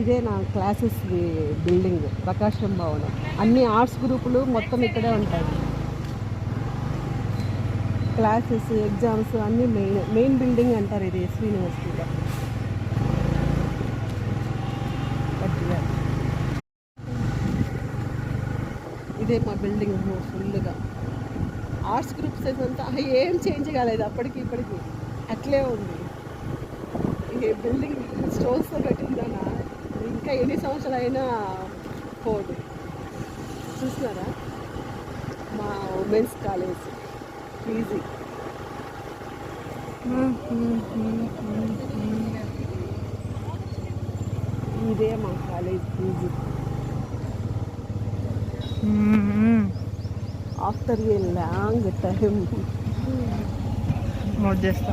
ఇదే నా classes building, ప్రకాశం భవనం. అన్ని ఆర్ట్స్ గ్రూపులు మొత్తం ఇక్కడే ఉంటాయి. క్లాసెస్, ఎగ్జామ్స్ అన్నీ మెయిన్ బిల్డింగ్ అంటారు ఇది ఎస్వి యూనివర్సిటీలో. ఇదే మా బిల్డింగ్ ఫుల్గా ఆర్ట్స్ గ్రూప్స్ అంతా ఏం చేంజ్ కాలేదు, అప్పటికి ఇప్పటికి అట్లే ఉంది. ఈ బిల్డింగ్ స్టోన్స్తో కట్టిందనా ఇంకా ఎన్ని సంవత్సరాలు అయినా పోదు. చూసినారా మా ఉమెన్స్ కాలేజ్ పీజీ. ఇదే మా college PG. After a long time note చేస్తా.